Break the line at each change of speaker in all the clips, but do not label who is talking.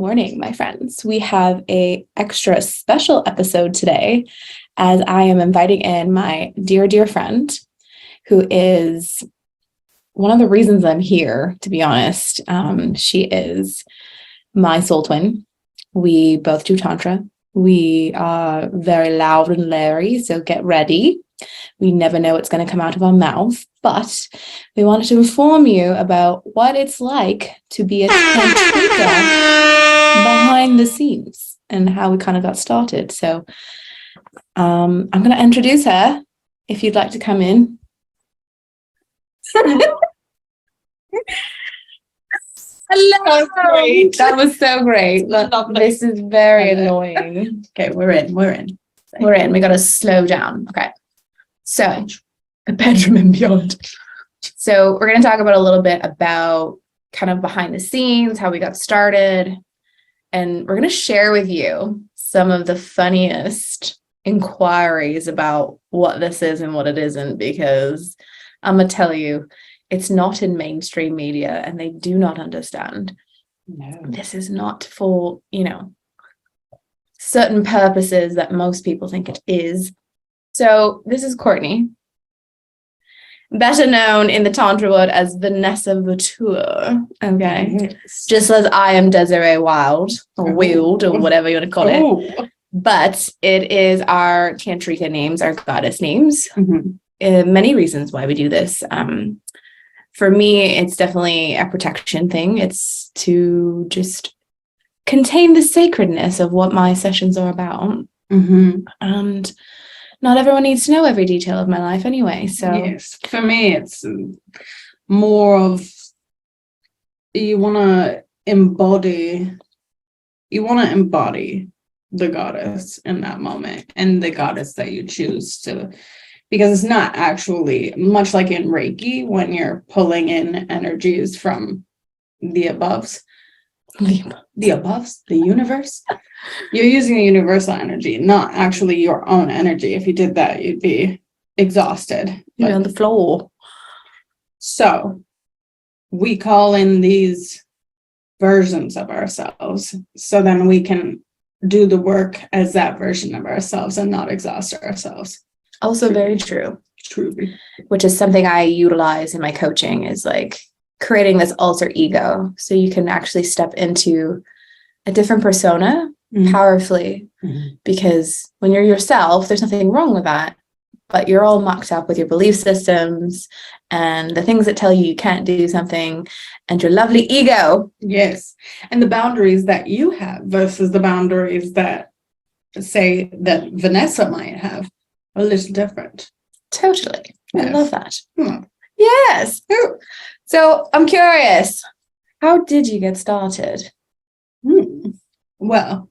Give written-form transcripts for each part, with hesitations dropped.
morning, my friends. We have a extra special episode today as I am inviting in my dear, dear friend who is one of the reasons I'm here, to be honest. She is my soul twin. We both do Tantra. We are very loud and leery, so get ready. We never know what's going to come out of our mouth, but we wanted to inform you about what it's like to be a tantrika behind the scenes and how we kind of got started. So I'm going to introduce her if you'd like to come in. Hello. That was so great. Look, this is very annoying. Okay, we're in. We got to slow down. Okay. So, the bedroom and beyond. So, we're going to talk about a little bit about kind of behind the scenes, how we got started, and we're going to share with you some of the funniest inquiries about what this is and what it isn't, because I'm going to tell you, it's not in mainstream media and they do not understand. No. This is not for, certain purposes that most people think it is. So this is Courtney, better known in the Tantra world as Vanessa Vatur, okay? Yes. Just as I am Desiree Wild, or Wild, or whatever you want to call it. But it is our Tantrika names, our goddess names. Many reasons why we do this. For me, it's definitely a protection thing. It's to just contain the sacredness of what my sessions are about. And not everyone needs to know every detail of my life anyway. So
yes, for me, it's more of you want to embody the goddess in that moment and the goddess that you choose to, because it's not actually much like in Reiki when you're pulling in energies from the aboves. The universe. You're using the universal energy, not actually your own energy. If you did that, you'd be exhausted.
You're on the floor.
So we call in these versions of ourselves so then we can do the work as that version of ourselves and not exhaust ourselves.
Also very true.
Truly.
Which is something I utilize in my coaching, is like creating this alter ego so you can actually step into a different persona powerfully. Because when you're yourself, there's nothing wrong with that, but you're all mucked up with your belief systems and the things that tell you you can't do something and your lovely ego.
Yes. And the boundaries that you have versus the boundaries that, say, that Vanessa might have are a little different.
Totally. Yes. I love that.
Yes.
So I'm curious, how did you get started?
Well,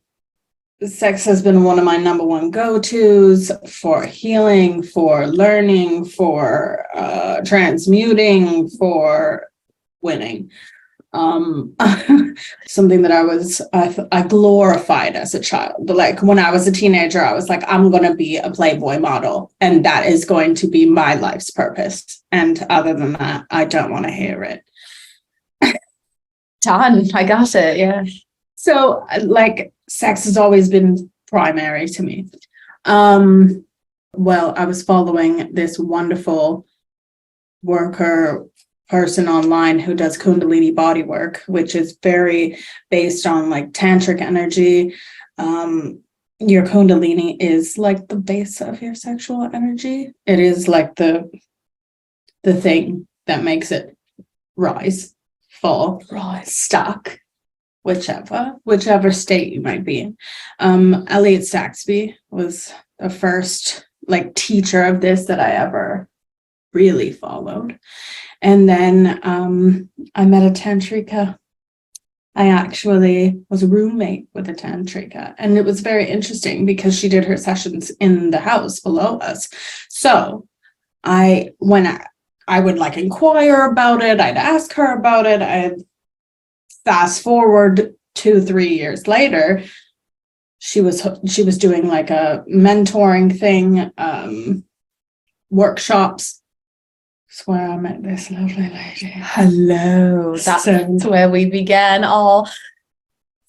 sex has been one of my number one go-tos for healing, for learning, for transmuting, for winning. Something that I glorified as a child. Like when I was a teenager, I was like, I'm going to be a Playboy model and that is going to be my life's purpose. And other than that, I don't want to hear it.
Done. I got it. Yeah.
So like sex has always been primary to me. Well, I was following this wonderful person online who does Kundalini body work, which is very based on like tantric energy. Your Kundalini is like the base of your sexual energy. It is like the thing that makes it rise, fall, stuck, whichever state you might be in. Elliot Saxby was the first like teacher of this that I ever really followed. And then I met a tantrika. I actually was a roommate with a tantrika, and it was very interesting because she did her sessions in the house below us. So when I would like inquire about it, I'd ask her about it. I'd fast forward 2-3 years later, she was doing like a mentoring thing, workshops. That's where I met this lovely lady.
Hello. That's where we began all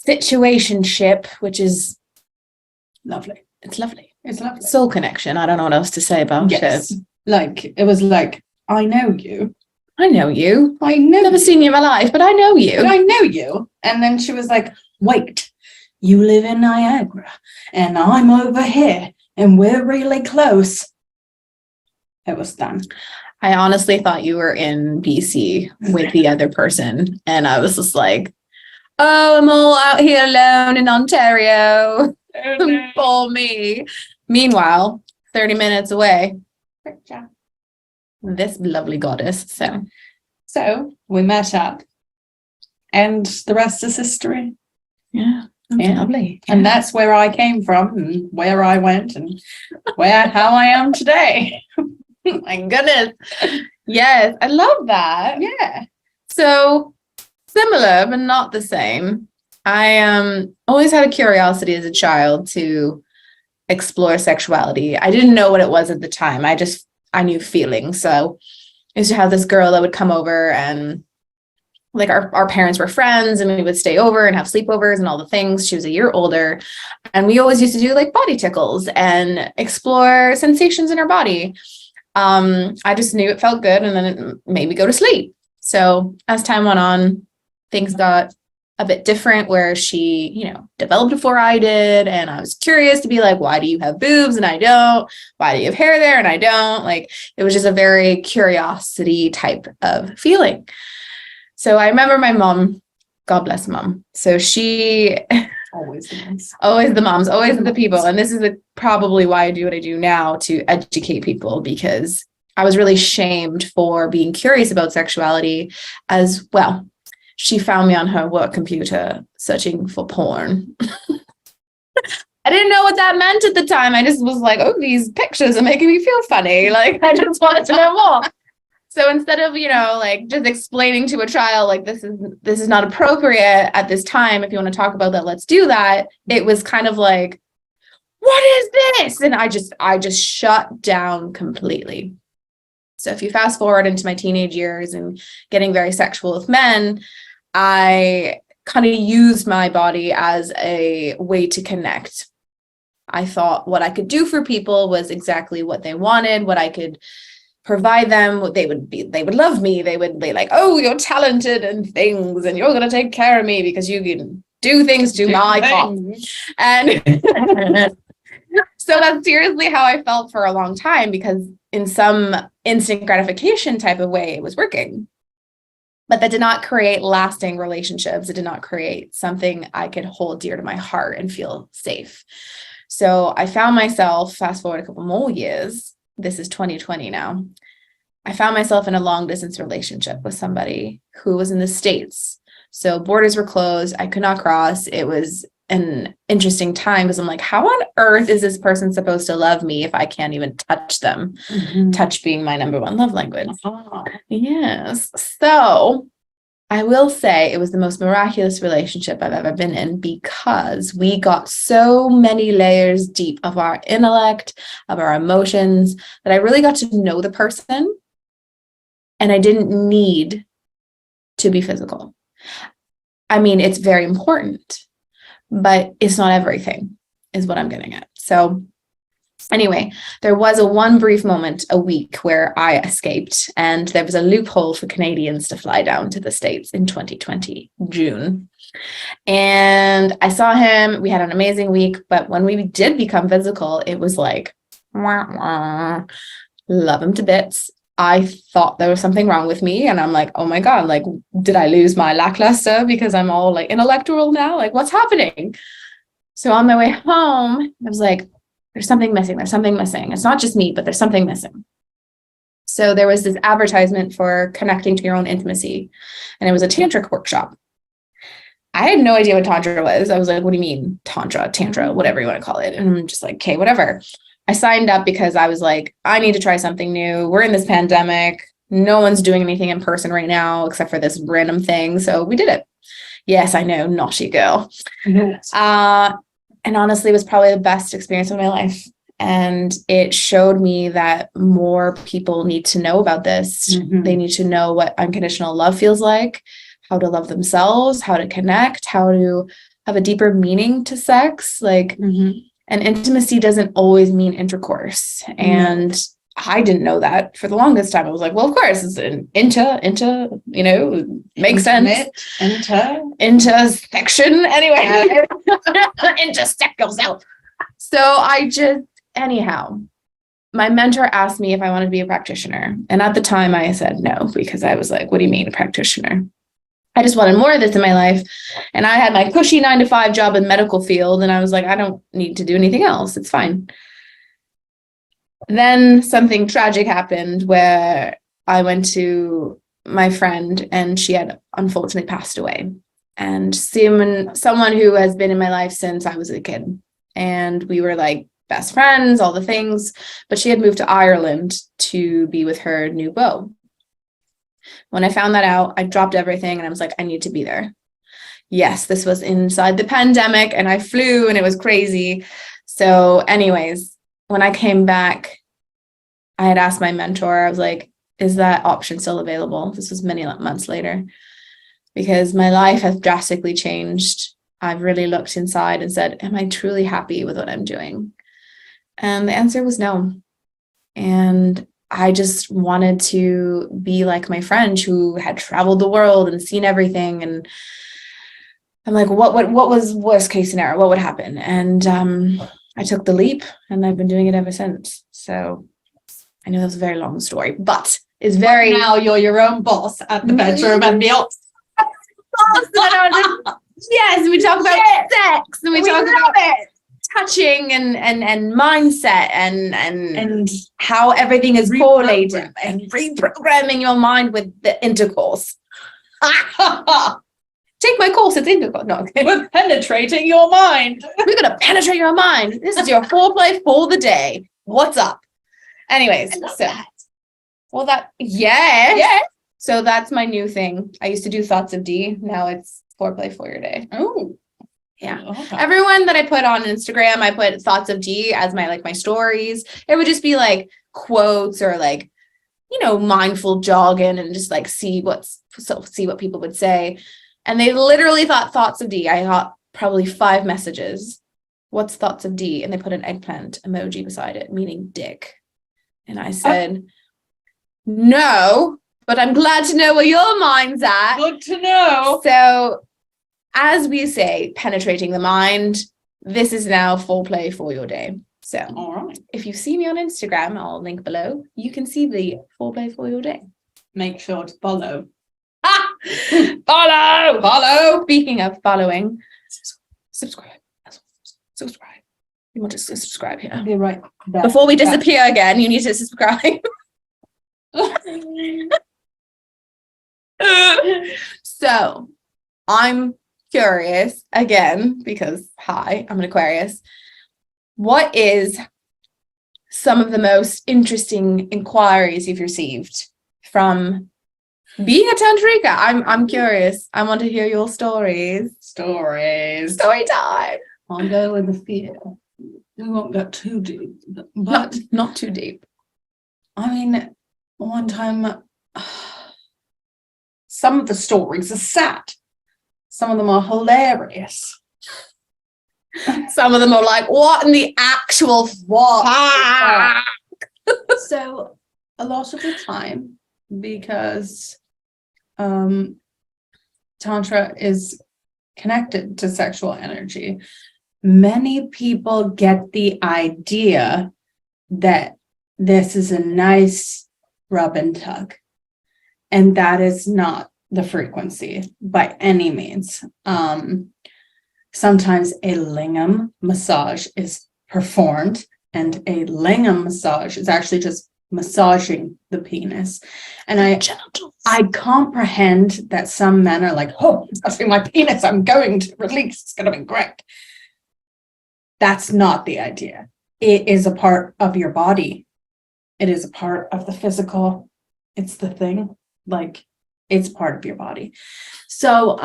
situationship, which is
Lovely.
it's lovely.
It's lovely.
Soul connection. I don't know what else to say about
Yes.
it.
Like, it was like, I know you.
I know you.
I know
Never
you.
seen you in my life, but I know you.
But I know you. And then she was like, wait, you live in Niagara and I'm over here and we're really close. It was done.
I honestly thought you were in BC with the other person. And I was just like, oh, I'm all out here alone in Ontario. For me. Meanwhile, 30 minutes away, this lovely goddess.
So we met up and the rest is history.
Yeah.
Yeah.
Lovely.
And that's where I came from and where I went and how I am today.
My goodness. Yes, I love that.
Yeah.
So similar, but not the same. I always had a curiosity as a child to explore sexuality. I didn't know what it was at the time. I knew feelings. So I used to have this girl that would come over, and like our parents were friends, and we would stay over and have sleepovers and all the things. She was a year older, and we always used to do like body tickles and explore sensations in our body. I just knew it felt good, and then it made me go to sleep. So as time went on, things got a bit different, where she, developed before I did. And I was curious to be like, why do you have boobs and I don't? Why do you have hair there and I don't? Like, it was just a very curiosity type of feeling. So I remember my mom, God bless mom. So she
Always the moms.
Always the moms, always the people. And this is probably why I do what I do now, to educate people, because I was really shamed for being curious about sexuality as well. She found me on her work computer searching for porn. I didn't know what that meant at the time. I just was like, oh, these pictures are making me feel funny. Like, I just wanted to know more. So instead of, like just explaining to a child, like, this is not appropriate at this time. If you want to talk about that, let's do that. It was kind of like, what is this? And I just shut down completely. So if you fast forward into my teenage years and getting very sexual with men, I kind of used my body as a way to connect. I thought what I could do for people was exactly what they wanted, what I could provide them. They would love me. They would be like, oh, you're talented and things, and you're going to take care of me because you can do things to my cop. And so that's seriously how I felt for a long time, because in some instant gratification type of way, it was working. But that did not create lasting relationships. It did not create something I could hold dear to my heart and feel safe. So I found myself, fast forward a couple more years, this is 2020 now, I found myself in a long distance relationship with somebody who was in the States. So borders were closed. I could not cross. It was an interesting time, because I'm like, how on earth is this person supposed to love me if I can't even touch them? Mm-hmm. Touch being my number one love language. Oh. Yes. So I will say it was the most miraculous relationship I've ever been in, because we got so many layers deep of our intellect, of our emotions, that I really got to know the person, and I didn't need to be physical. I mean, it's very important, but it's not everything, is what I'm getting at. So anyway, there was one brief moment a week where I escaped, and there was a loophole for Canadians to fly down to the States in 2020, June. And I saw him. We had an amazing week, but when we did become physical, it was like, wah, wah. Love him to bits. I thought there was something wrong with me, and I'm like, oh my God, like, did I lose my lackluster because I'm all like intellectual now? Like, what's happening? So on my way home, I was like, there's something missing. There's something missing. It's not just me, but there's something missing. So there was this advertisement for connecting to your own intimacy, and it was a tantric workshop. I had no idea what Tantra was. I was like, what do you mean Tantra, whatever you want to call it? And I'm just like, okay, whatever. I signed up because I was like, I need to try something new. We're in this pandemic. No one's doing anything in person right now except for this random thing. So we did it. Yes, I know, naughty girl. Yes. And honestly, it was probably the best experience of my life. And it showed me that more people need to know about this. Mm-hmm. They need to know what unconditional love feels like, how to love themselves, how to connect, how to have a deeper meaning to sex. Like, and intimacy doesn't always mean intercourse. And I didn't know that for the longest time. I was like, well, of course, it's an makes sense. Intersection. Anyway, intersect yourself. So anyhow, my mentor asked me if I wanted to be a practitioner. And at the time I said no, because I was like, what do you mean a practitioner? I just wanted more of this in my life. And I had my cushy 9-to-5 job in medical field. And I was like, I don't need to do anything else. It's fine. Then something tragic happened where I went to my friend and she had unfortunately passed away. And someone who has been in my life since I was a kid. And we were like best friends, all the things. But she had moved to Ireland to be with her new beau. When I found that out, I dropped everything and I was like, I need to be there. Yes, this was inside the pandemic and I flew and it was crazy. So anyways, when I came back, I had asked my mentor, I was like, is that option still available? This was many months later, because my life has drastically changed. I've really looked inside and said, am I truly happy with what I'm doing? And the answer was no. And I just wanted to be like my friend who had traveled the world and seen everything. And I'm like, what was worst case scenario? What would happen? And I took the leap and I've been doing it ever since. So I know that's a very long story, but it's very...
But now you're your own boss at the bedroom and beyond.
Yes, we talk about sex and we talk about it. Touching and mindset and how everything is correlated and reprogramming your mind with the intercourse. Take my course, it's intercourse. No, okay.
We're penetrating your mind.
We're gonna penetrate your mind. This is your foreplay for the day. What's up? Anyways, so that's my new thing. I used to do thoughts of D. Now it's foreplay for your day.
Oh.
Yeah. Okay. Everyone that I put on Instagram, I put thoughts of D as my stories. It would just be like quotes or like, mindful jogging and just like see what people would say. And they literally thought thoughts of D. I got probably 5 messages. What's thoughts of D? And they put an eggplant emoji beside it, meaning dick. And I said, no, but I'm glad to know where your mind's at.
Good to know.
So as we say, penetrating the mind, this is now foreplay for your day. So
all right.
If you see me on Instagram, I'll link below. You can see the foreplay for your day.
Make sure to follow.
Follow. Speaking of following, subscribe. You want to subscribe here?
Be right back.
Before we disappear again, you need to subscribe. So I'm curious again, because I'm an Aquarius. What is some of the most interesting inquiries you've received from being a tantrika? I'm curious. I want to hear your stories. Story time.
I'll go with the fear. We won't get too deep, but
not too deep.
I mean, one time, some of the stories are sad. Some of them are hilarious.
Some of them are like, what in the actual fuck?
So a lot of the time, because Tantra is connected to sexual energy, many people get the idea that this is a nice rub and tug. And that is not the frequency by any means. Sometimes a lingam massage is performed, and a lingam massage is actually just massaging the penis. And I comprehend that some men are like, oh, massaging my penis, I'm going to release, it's going to be great. That's not the idea. It is a part of your body. It is a part of the physical. It's the thing, like it's part of your body. So,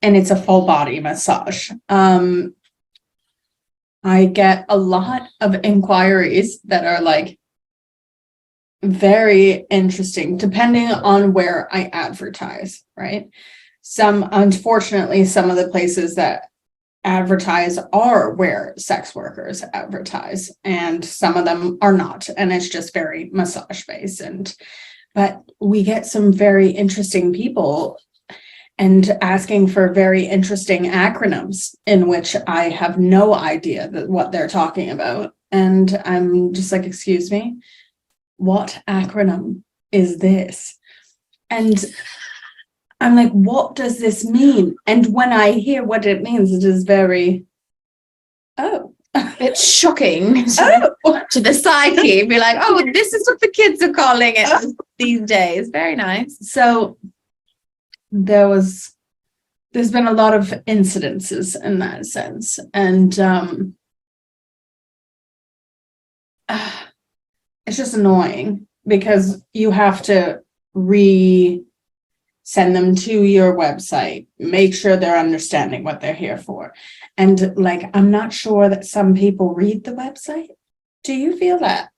and it's a full body massage. I get a lot of inquiries that are like very interesting, depending on where I advertise, right? Unfortunately, some of the places that advertise are where sex workers advertise, and some of them are not, and it's just very massage based. But we get some very interesting people and asking for very interesting acronyms in which I have no idea what they're talking about. And I'm just like, excuse me, what acronym is this? And I'm like, what does this mean? And when I hear what it means, it is very,
it's shocking
oh,
to the psyche. Be like, oh, this is what the kids are calling it these days. Very nice.
So there's been a lot of incidences in that sense. And it's just annoying because you have to send them to your website, make sure they're understanding what they're here for. And like, I'm not sure that some people read the website. Do you feel that?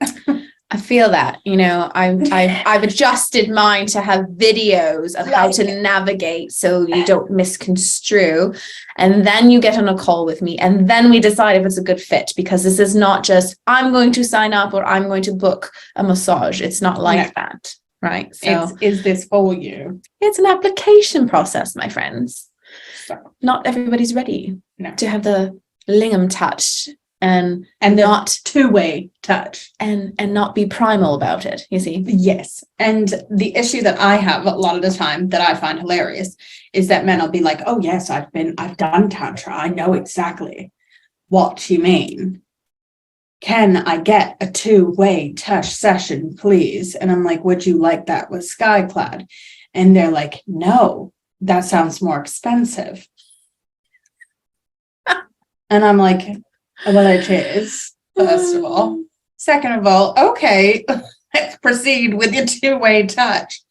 I feel that, I've adjusted mine to have videos of how to navigate so you don't misconstrue. And then you get on a call with me and then we decide if it's a good fit, because this is not just, I'm going to sign up or I'm going to book a massage. It's not like that, right? So
is this for you?
It's an application process, my friends. So, not everybody's ready to have the lingam touch. And not
two-way touch
and not be primal about it, you see.
Yes. And the issue that I have a lot of the time that I find hilarious is that men will be like, oh yes, I've done Tantra. I know exactly what you mean. Can I get a two-way touch session, please? And I'm like, would you like that with Skyclad? And they're like, no, that sounds more expensive. And I'm like, well, it is, first of all. Second of all, okay, let's proceed with your two-way touch.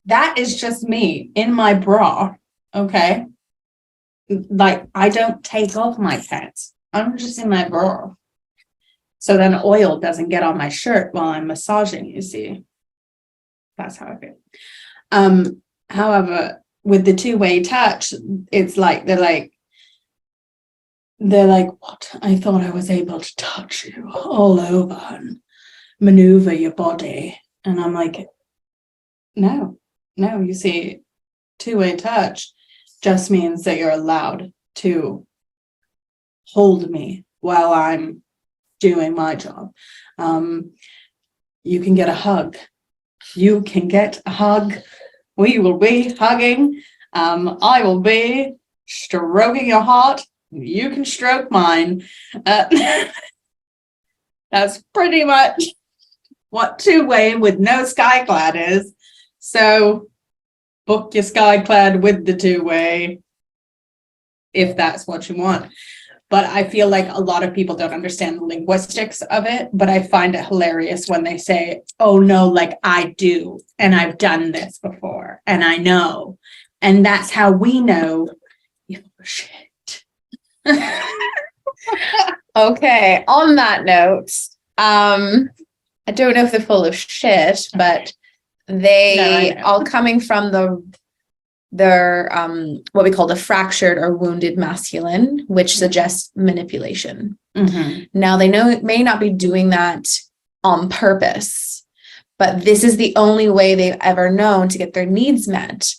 That is just me in my bra, okay? Like, I don't take off my pants. I'm just in my bra. So then oil doesn't get on my shirt while I'm massaging, you see. That's how I feel. However, with the two-way touch, it's like, they're like, what? I thought I was able to touch you all over and maneuver your body. And I'm like, no, you see, two-way touch just means that you're allowed to hold me while I'm doing my job. You can get a hug. You can get a hug. We will be hugging. I will be stroking your heart. You can stroke mine. That's pretty much what two-way with no Skyclad is. So book your Skyclad with the two-way if that's what you want. But I feel like a lot of people don't understand the linguistics of it, but I find it hilarious when they say, oh no, like I do, and I've done this before, and I know. And that's how we know you're shit.
Okay, on that note, I don't know if they're full of shit, but they all coming from their what we call the fractured or wounded masculine, which suggests manipulation.
Mm-hmm.
Now they may not be doing that on purpose, but this is the only way they've ever known to get their needs met.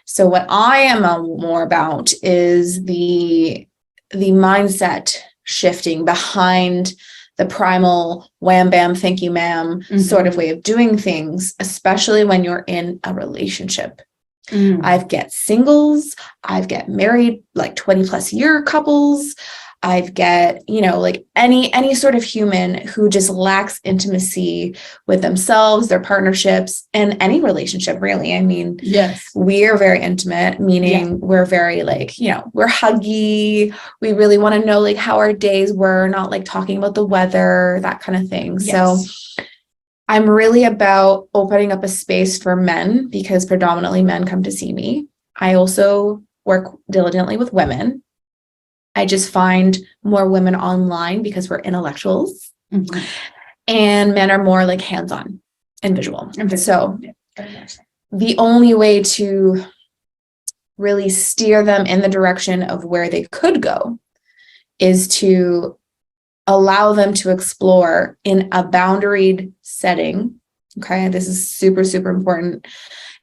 So what I am more about is the mindset shifting behind the primal wham bam thank you ma'am sort of way of doing things, especially when you're in a relationship. I've get singles, I've get married like 20 plus year couples, I've get, like any sort of human who just lacks intimacy with themselves, their partnerships, and any relationship really. I mean,
yes,
we're very intimate, meaning we're very like, we're huggy. We really want to know like how our days were, not like talking about the weather, that kind of thing. Yes. So I'm really about opening up a space for men because predominantly men come to see me. I also work diligently with women. I just find more women online because we're intellectuals, and men are more like hands-on and visual. So the only way to really steer them in the direction of where they could go is to allow them to explore in a boundaried setting. Okay, this is super, super important.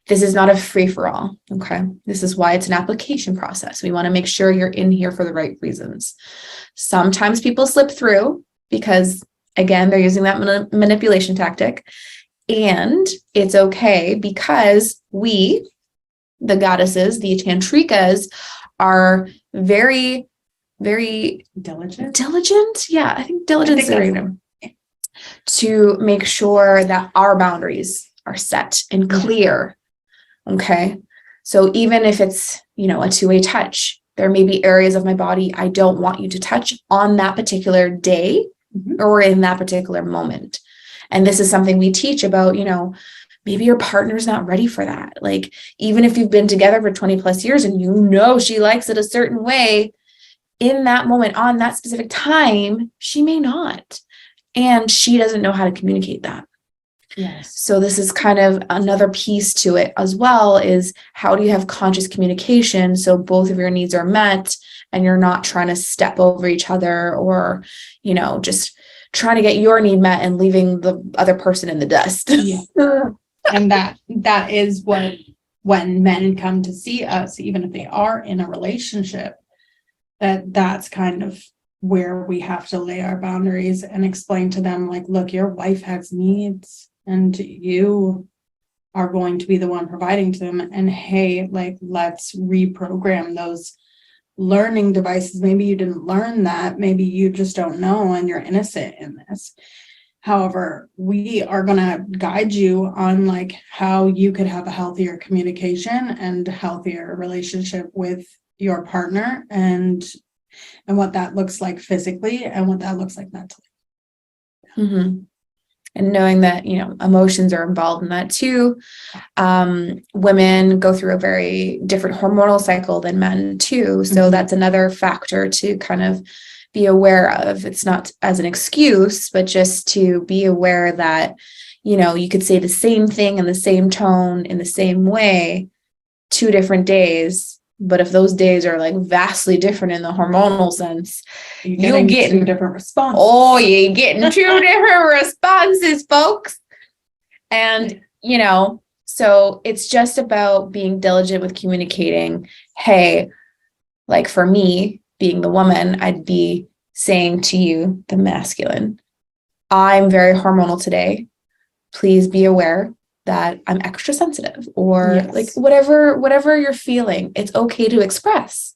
This is not a free-for-all. Okay, this is why it's an application process. We want to make sure you're in here for the right reasons. Sometimes people slip through because, again, they're using that manipulation tactic. And it's okay because we, the goddesses, the tantrikas, are very, very diligent. Yeah, I think diligence is the right name. To make sure that our boundaries are set and clear. Okay. So even if it's, a two-way touch, there may be areas of my body I don't want you to touch on that particular day or in that particular moment. And this is something we teach about, maybe your partner's not ready for that. Like, even if you've been together for 20 plus years and she likes it a certain way, in that moment, on that specific time, she may not. And she doesn't know how to communicate that.
Yes.
So this is kind of another piece to it as well, is how do you have conscious communication so both of your needs are met and you're not trying to step over each other or, just trying to get your need met and leaving the other person in the dust.
Yeah. And that is what, when men come to see us, even if they are in a relationship, that's kind of where we have to lay our boundaries and explain to them, like, look, your wife has needs and you are going to be the one providing to them. And hey, like, let's reprogram those learning devices. Maybe you didn't learn that. Maybe you just don't know and you're innocent in this. However, we are going to guide you on like how you could have a healthier communication and healthier relationship with your partner, and what that looks like physically and what that looks like mentally.
And knowing that, emotions are involved in that too. Women go through a very different hormonal cycle than men too. So that's another factor to kind of be aware of. It's not as an excuse, but just to be aware that, you could say the same thing in the same tone, in the same way, 2 different days. But if those days are like vastly different in the hormonal sense,
you'll get 2 different responses.
Oh, you're getting 2 different responses, folks. And, so it's just about being diligent with communicating. Hey, like for me, being the woman, I'd be saying to you, the masculine, I'm very hormonal today. Please be aware that I'm extra sensitive, or like whatever you're feeling, it's okay to express.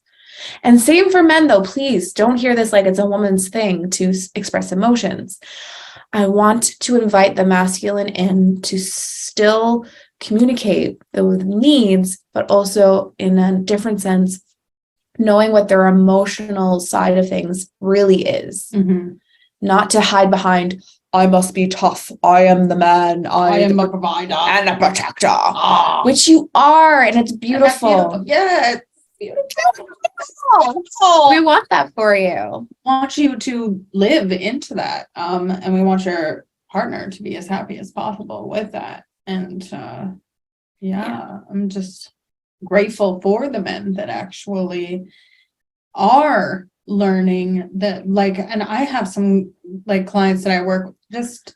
And same for men though, please don't hear this like it's a woman's thing to express emotions. I want to invite the masculine in to still communicate those needs, but also in a different sense, knowing what their emotional side of things really is. Not to hide behind, I must be tough. I am the man. I am a provider and a protector, which you are, and it's beautiful.
Yeah, it's beautiful.
We want that for you.
Want you to live into that, and we want your partner to be as happy as possible with that. And I'm just grateful for the men that actually are learning that, like, and I have some like clients that I work with, just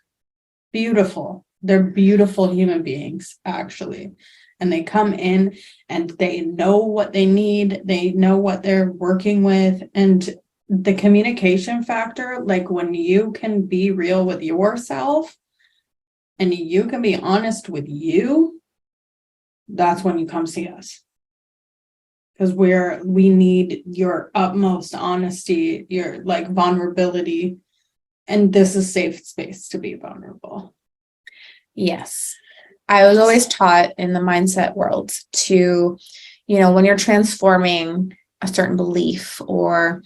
beautiful. They're beautiful human beings actually, and they come in and they know what they need, they know what they're working with. And the communication factor, like when you can be real with yourself and you can be honest with you, that's when you come see us. Because we need your utmost honesty, your like vulnerability, and this is safe space to be vulnerable.
Yes. I was always taught in the mindset world to, when you're transforming a certain belief or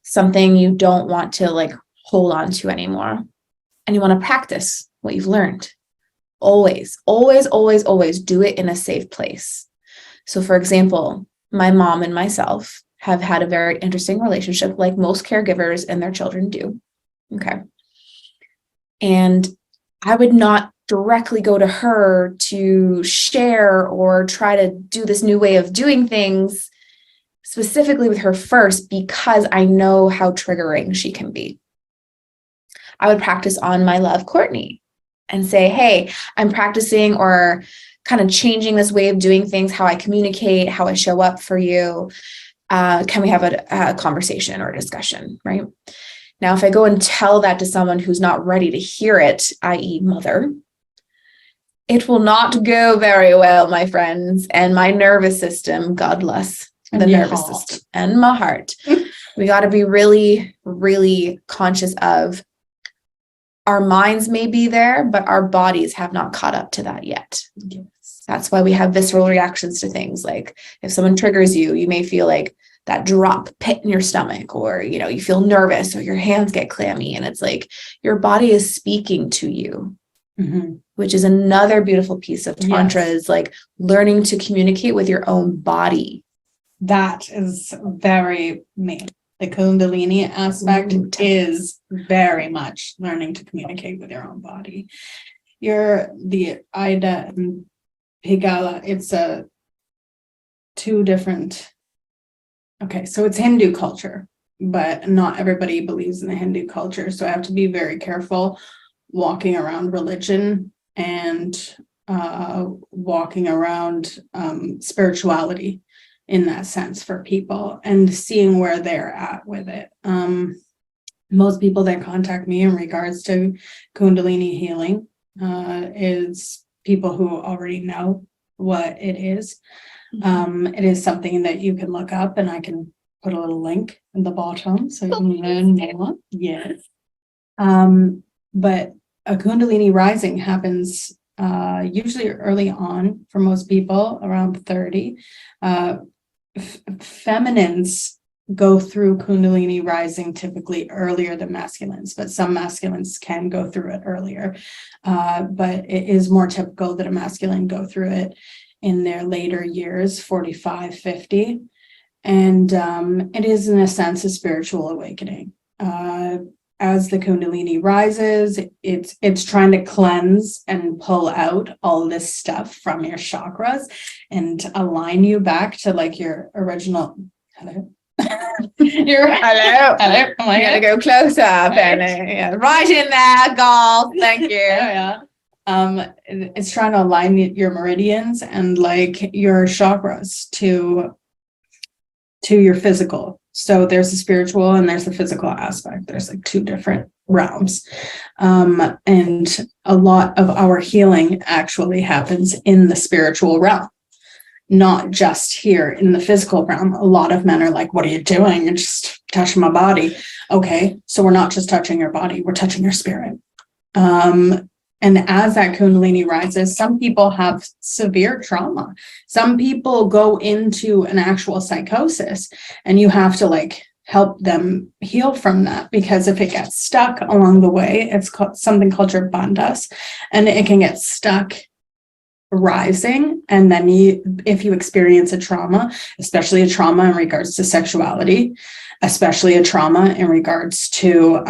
something you don't want to like hold on to anymore, and you want to practice what you've learned, always do it in a safe place. So for example, my mom and myself have had a very interesting relationship, like most caregivers and their children do. Okay. And I would not directly go to her to share or try to do this new way of doing things specifically with her first, because I know how triggering she can be. I would practice on my love, Courtney, and say, hey, I'm practicing or kind of changing this way of doing things, how I communicate, how I show up for you. Can we have a conversation or a discussion, right? Now, if I go and tell that to someone who's not ready to hear it, i.e. mother, it will not go very well, my friends. And my nervous system, God bless the nervous system and my heart. We got to be really, really conscious of our minds may be there, but our bodies have not caught up to that yet. Yes. That's why we have visceral reactions to things. Like if someone triggers you, you may feel like that drop pit in your stomach, or, you know, you feel nervous or your hands get clammy. And it's like your body is speaking to you. Mm-hmm. Which is another beautiful piece of Tantra, is like learning to communicate with your own body.
That is very me. The Kundalini aspect is very much learning to communicate with your own body. The Ida and Pigala, it's two different. Okay, so it's Hindu culture, but not everybody believes in the Hindu culture. So I have to be very careful walking around religion and walking around spirituality in that sense for people, and seeing where they're at with it. Most people that contact me in regards to Kundalini healing is people who already know what it is. It is something that you can look up, and I can put a little link in the bottom so you can learn more. Yes. But a Kundalini rising happens usually early on for most people, around 30. Feminines go through Kundalini rising typically earlier than masculines, but some masculines can go through it earlier. But it is more typical that a masculine go through it in their later years, 45, 50. And it is, in a sense, a spiritual awakening. As the Kundalini rises, it's trying to cleanse and pull out all this stuff from your chakras and align you back to like your original. Hello. Hello.
Oh my God. Go close up. Yeah. Right in there, girl. Thank you.
Yeah. It's trying to align your meridians and like your chakras to your physical. So there's the spiritual and there's the physical aspect. There's like two different realms. And a lot of our healing actually happens in the spiritual realm, not just here in the physical realm. A lot of men are like, what are you doing? You're just touching my body. Okay, so we're not just touching your body, we're touching your spirit. And as that Kundalini rises, some people have severe trauma. Some people go into an actual psychosis, and you have to like help them heal from that, because if it gets stuck along the way, it's called something called your bandhas, and it can get stuck rising. And then if you experience a trauma, especially a trauma in regards to sexuality, especially a trauma in regards to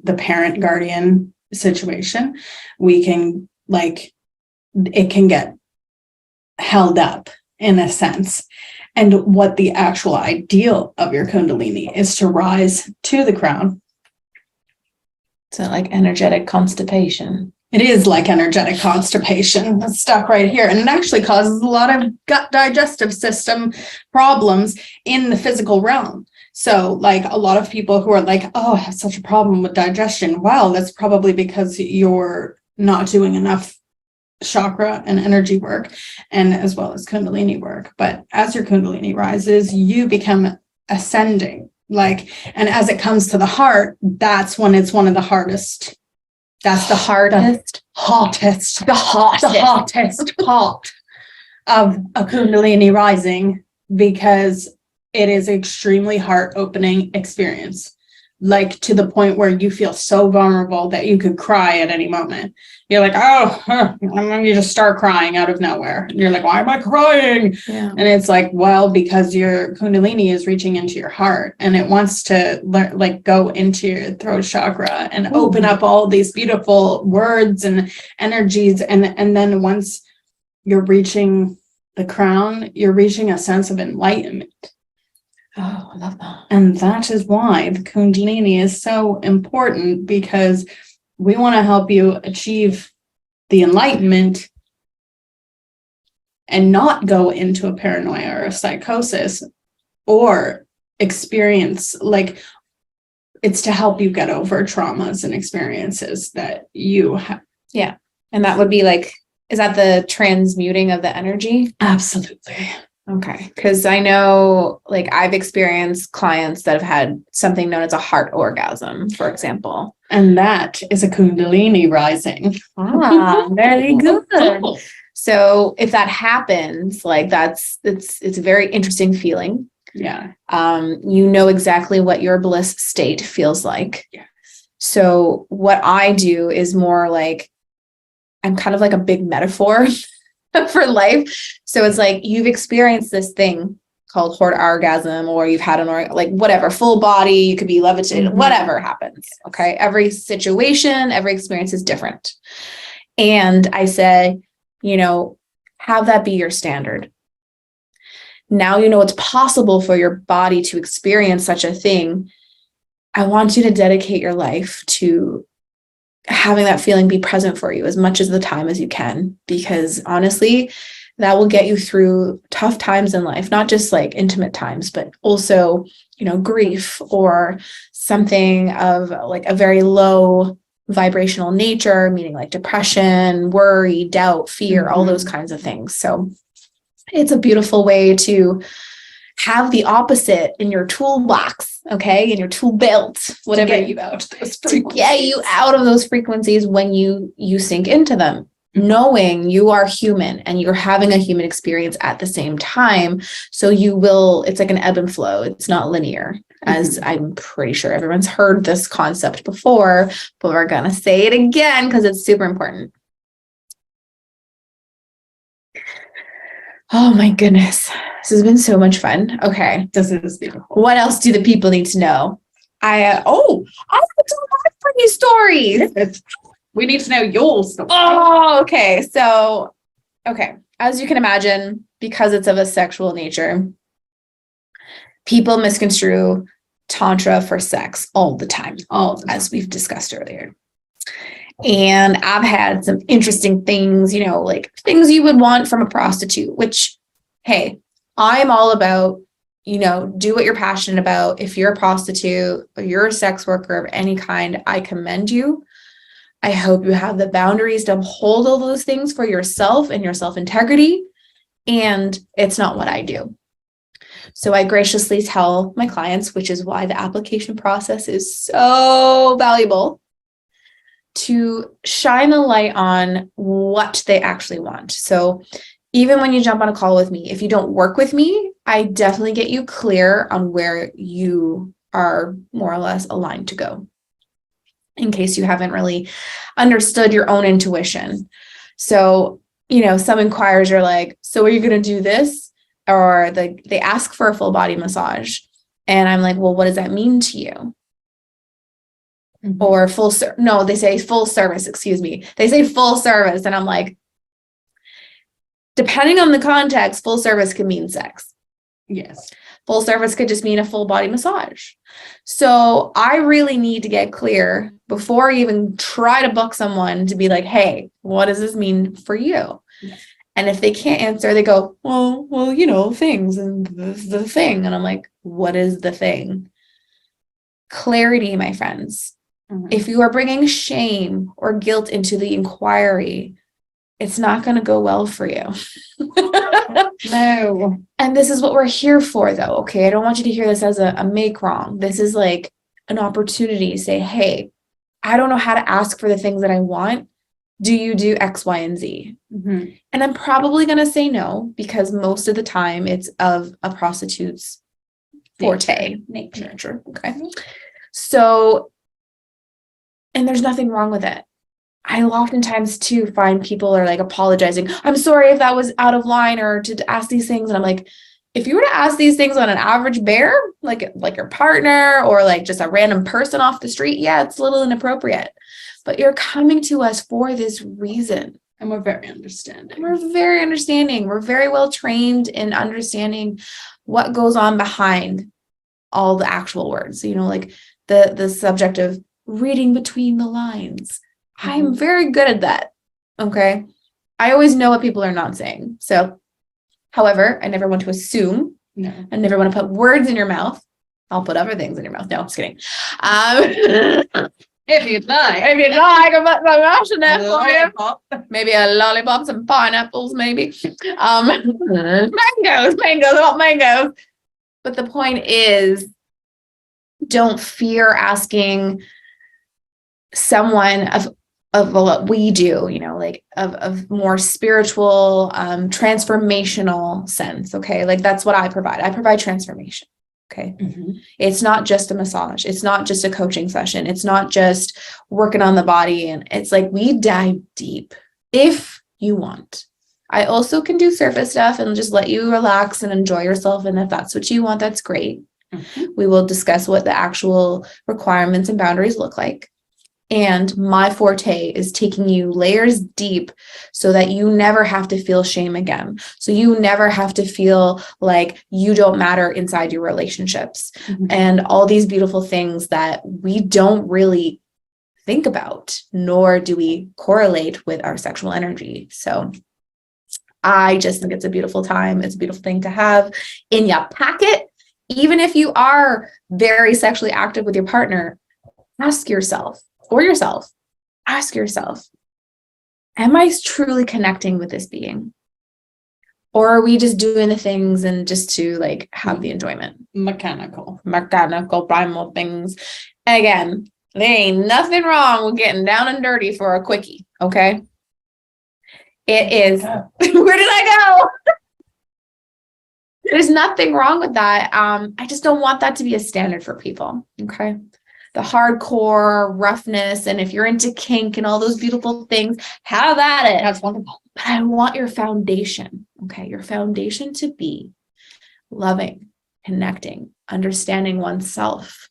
the parent guardian situation, we can it can get held up in a sense. And what the actual ideal of your Kundalini is to rise to the crown.
So like energetic constipation.
It is like energetic constipation. It's stuck right here. And it actually causes a lot of gut digestive system problems in the physical realm. So like a lot of people who are like, oh, I have such a problem with digestion. Well, that's probably because you're not doing enough chakra and energy work, and as well as Kundalini work. But as your Kundalini rises, you become ascending. And as it comes to the heart, that's when it's one of the hardest. That's the hottest part of a Kundalini rising, because it is extremely heart-opening experience. like to the point where you feel so vulnerable that you could cry at any moment. You're like, oh, and then you just start crying out of nowhere. And you're like, why am I crying?
Yeah.
And it's like, well, because your Kundalini is reaching into your heart and it wants to like go into your throat chakra and open up all these beautiful words and energies. And then once you're reaching the crown, you're reaching a sense of enlightenment.
Oh, I love that.
And that is why the Kundalini is so important, because we want to help you achieve the enlightenment and not go into a paranoia or a psychosis or experience, like, it's to help you get over traumas and experiences that you have.
Yeah. And that would be like, is that the transmuting of the energy?
Absolutely.
Okay. Because I know, like, I've experienced clients that have had something known as a heart orgasm, for example.
And that is a Kundalini rising.
Ah, very good. So if that happens, like, it's a very interesting feeling.
Yeah.
You know exactly what your bliss state feels like.
Yes.
So what I do is more like, I'm kind of like a big metaphor for life. So it's like, you've experienced this thing called heart orgasm, or you've had like whatever, full body, you could be levitated, whatever happens. Okay. Every situation, every experience is different. And I said, have that be your standard. Now you know it's possible for your body to experience such a thing. I want you to dedicate your life to having that feeling be present for you as much as the time as you can, because honestly, that will get you through tough times in life, not just like intimate times, but also, grief or something of like a very low vibrational nature, meaning like depression, worry, doubt, fear, all those kinds of things. So it's a beautiful way to have the opposite in your toolbox, okay, in your tool belt, whatever,
to
get you out of those frequencies when you sink into them, knowing you are human and you're having a human experience at the same time. So it's like an ebb and flow. It's not linear, as I'm pretty sure everyone's heard this concept before, but we're going to say it again because it's super important. Oh my goodness. This has been so much fun. Okay.
This is beautiful.
What else do the people need to know? I have some funny stories.
We need to know your story.
Oh, okay. So, as you can imagine, because it's of a sexual nature, people misconstrue Tantra for sex all the time, as we've discussed earlier. And I've had some interesting things, like things you would want from a prostitute, which, hey, I'm all about, do what you're passionate about. If you're a prostitute or you're a sex worker of any kind, I commend you. I hope you have the boundaries to hold all those things for yourself and your self-integrity. And it's not what I do. So I graciously tell my clients, which is why the application process is so valuable, to shine a light on what they actually want. So even when you jump on a call with me, if you don't work with me, I definitely get you clear on where you are more or less aligned to go, in case you haven't really understood your own intuition. So, some inquirers are like, so are you going to do this? Or they ask for a full body massage. And I'm like, well, what does that mean to you? Or they say full service, excuse me. They say full service. And I'm like, depending on the context, full service could mean sex.
Yes.
Full service could just mean a full body massage. So I really need to get clear before I even try to book someone to be like, hey, what does this mean for you? Yes. And if they can't answer, they go, well, things and the thing. And I'm like, what is the thing? Clarity, my friends. If you are bringing shame or guilt into the inquiry, it's not going to go well for you.
No.
And this is what we're here for, though. Okay. I don't want you to hear this as a make wrong. This is like an opportunity to say, hey, I don't know how to ask for the things that I want. Do you do X, Y, and Z? And I'm probably going to say no, because most of the time it's of a prostitute's forte nature. Okay. So, and there's nothing wrong with it. I oftentimes too find people are like apologizing. I'm sorry if that was out of line or to ask these things. And I'm like, if you were to ask these things on an average bear, like your partner or like just a random person off the street, yeah, it's a little inappropriate. But you're coming to us for this reason.
And we're very understanding.
We're very understanding. We're very well trained in understanding what goes on behind all the actual words, like the subject of reading between the lines. I'm very good at that. Okay. I always know what people are not saying. So, however, I never want to assume.
No.
I never want to put words in your mouth. I'll put other things in your mouth. No, I'm just kidding.
If you'd like.
I can put some else in there for you. Maybe a lollipop, some pineapples, maybe. Mangoes. I want mangoes. But the point is, don't fear asking someone of what we do, like of more spiritual, transformational sense. Okay. Like that's what I provide. I provide transformation. Okay. It's not just a massage. It's not just a coaching session. It's not just working on the body. And it's like, we dive deep if you want. I also can do surface stuff and just let you relax and enjoy yourself. And if that's what you want, that's great. We will discuss what the actual requirements and boundaries look like. And my forte is taking you layers deep so that you never have to feel shame again. So you never have to feel like you don't matter inside your relationships and all these beautiful things that we don't really think about, nor do we correlate with our sexual energy. So I just think it's a beautiful time. It's a beautiful thing to have in your pocket. Even if you are very sexually active with your partner, ask yourself, am I truly connecting with this being? Or are we just doing the things and just to like have the enjoyment?
Mechanical,
primal things. And again, there ain't nothing wrong with getting down and dirty for a quickie. Okay. It is. Where did I go? There's nothing wrong with that. I just don't want that to be a standard for people. Okay. The hardcore roughness. And if you're into kink and all those beautiful things, have at it.
That's wonderful.
But I want your foundation. Okay. Your foundation to be loving, connecting, understanding oneself.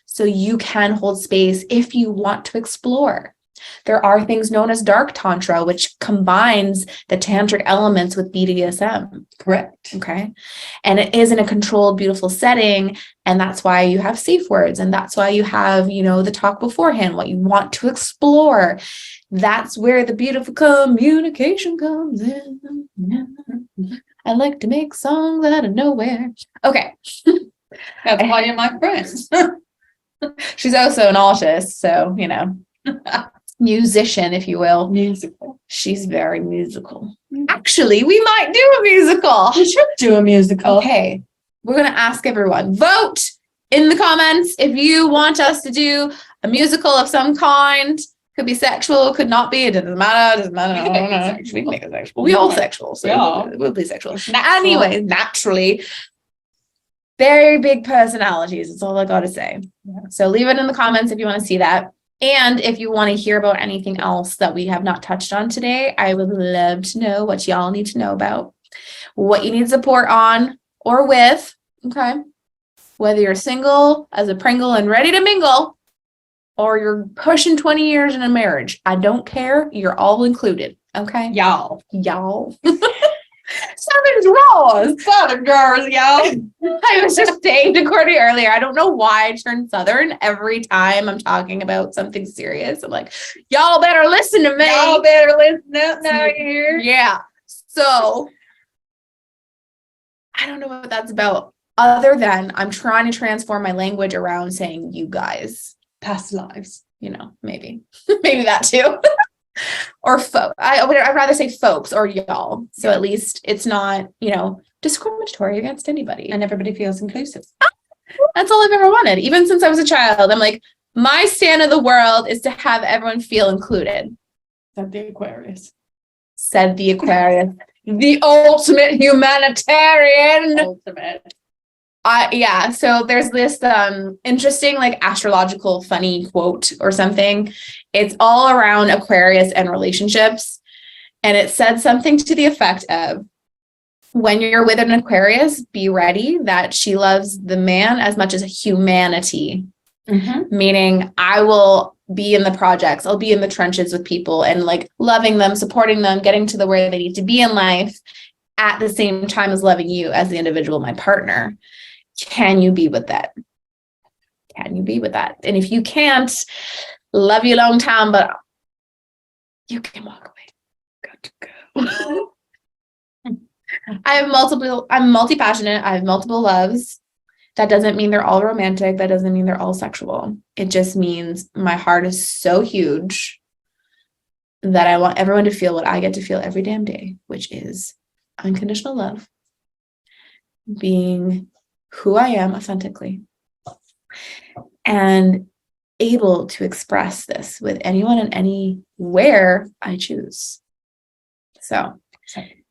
So you can hold space if you want to explore. There are things known as dark Tantra, which combines the tantric elements with BDSM.
Correct.
Okay. And it is in a controlled, beautiful setting. And that's why you have safe words. And that's why you have, the talk beforehand, what you want to explore. That's where the beautiful communication comes in. I like to make songs out of nowhere. Okay.
That's why you're my friend.
She's also an artist. So, musician, if you will.
Musical.
She's very musical. Actually, we might do a musical.
We should do a musical.
Okay. We're going to ask everyone. Vote in the comments if you want us to do a musical of some kind. Could be sexual, could not be. It doesn't matter. We can make it sexual. We all sexual. So yeah. We'll be sexual. Anyway, naturally. Very big personalities. That's all I got to say. Yeah. So leave it in the comments if you want to see that. And if you want to hear about anything else that we have not touched on today, I would love to know what y'all need to know about, what you need support on or with, okay? Whether you're single as a Pringle and ready to mingle, or you're pushing 20 years in a marriage. I don't care. You're all included, okay?
Y'all.
Southern draws. Southern girls, y'all. I was just saying to Courtney earlier, I don't know why I turn Southern every time I'm talking about something serious. I'm like, y'all better listen to me.
Y'all better listen up now here.
Yeah. So I don't know what that's about, other than I'm trying to transform my language around saying you guys.
Past lives.
Maybe. Maybe that too. Or folks. I'd rather say folks or y'all. So at least it's not, discriminatory against anybody.
And everybody feels inclusive.
That's all I've ever wanted. Even since I was a child, I'm like, my stand of the world is to have everyone feel included.
Said the Aquarius.
The ultimate humanitarian.
Ultimate.
Yeah, so there's this interesting like astrological funny quote or something. It's all around Aquarius and relationships. And it said something to the effect of, when you're with an Aquarius, be ready that she loves the man as much as humanity. Meaning I will be in the projects, I'll be in the trenches with people and like loving them, supporting them, getting to the where they need to be in life at the same time as loving you as the individual, my partner. Can you be with that? Can you be with that? And if you can't, love you a long time, but you can walk away. Got to go. I'm multi-passionate. I have multiple loves. That doesn't mean they're all romantic. That doesn't mean they're all sexual. It just means my heart is so huge that I want everyone to feel what I get to feel every damn day, which is unconditional love, being who I am authentically, and able to express this with anyone and anywhere I choose. So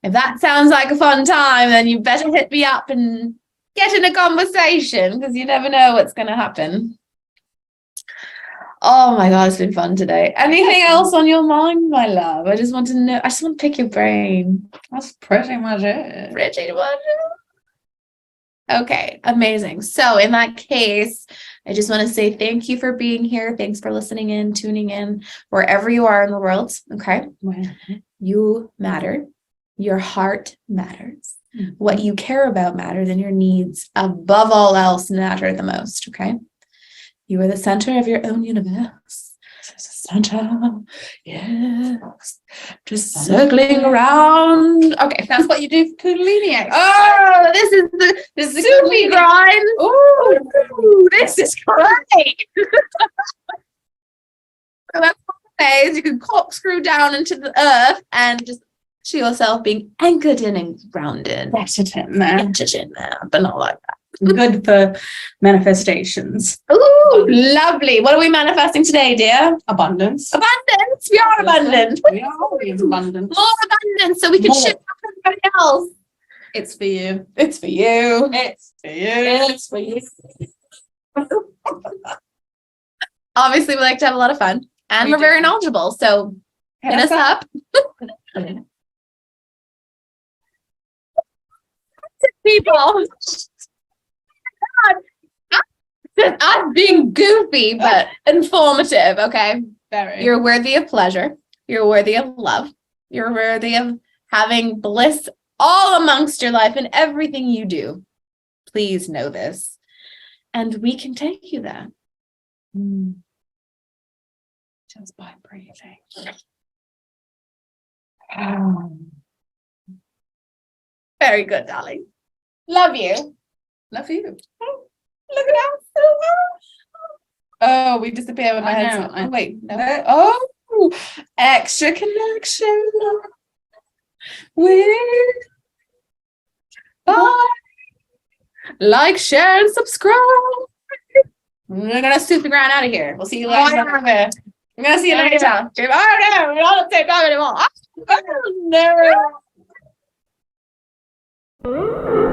if that sounds like a fun time, then you better hit me up and get in a conversation, because you never know what's going to happen. Oh my God, it's been fun today. Anything else on your mind, my love? I just want to pick your brain.
That's pretty much it.
Okay, amazing. So in that case, I just want to say thank you for being here. Thanks for listening in, tuning in, wherever you are in the world. Okay. You matter. Your heart matters. What you care about matters, and your needs above all else matter the most. Okay. You are the center of your own universe. Center. Yes. Just circling around. Okay, that's what you do for Kundalini. Oh, this is the Sufi grind. Ooh, this is great. So that's one phase. You can corkscrew down into the earth and just see yourself being anchored in and grounded.
Anchored in there,
but not like that.
Good for manifestations.
Ooh, lovely. What are we manifesting today, dear?
Abundance.
Abundance. We are abundant.
We are always abundant.
More abundance, so we can ship out everybody else.
It's for you.
It's for you.
It's for you.
It's for you. Obviously, we like to have a lot of fun, and we're very knowledgeable. So hit us up. People. I'm being goofy, but informative. Okay.
Very.
You're worthy of pleasure. You're worthy of love. You're worthy of having bliss all amongst your life and everything you do. Please know this. And we can take you there.
Just by breathing.
Very good, darling. Love you.
Love you.
Look at us. Oh, we disappear with my head. Oh, wait. No. Oh, extra connection. Bye. Like, share, and subscribe. We're going to soup the ground out of here. We'll see you later. We're going to see you later. Oh, no. We're not at the same time anymore. Oh, no.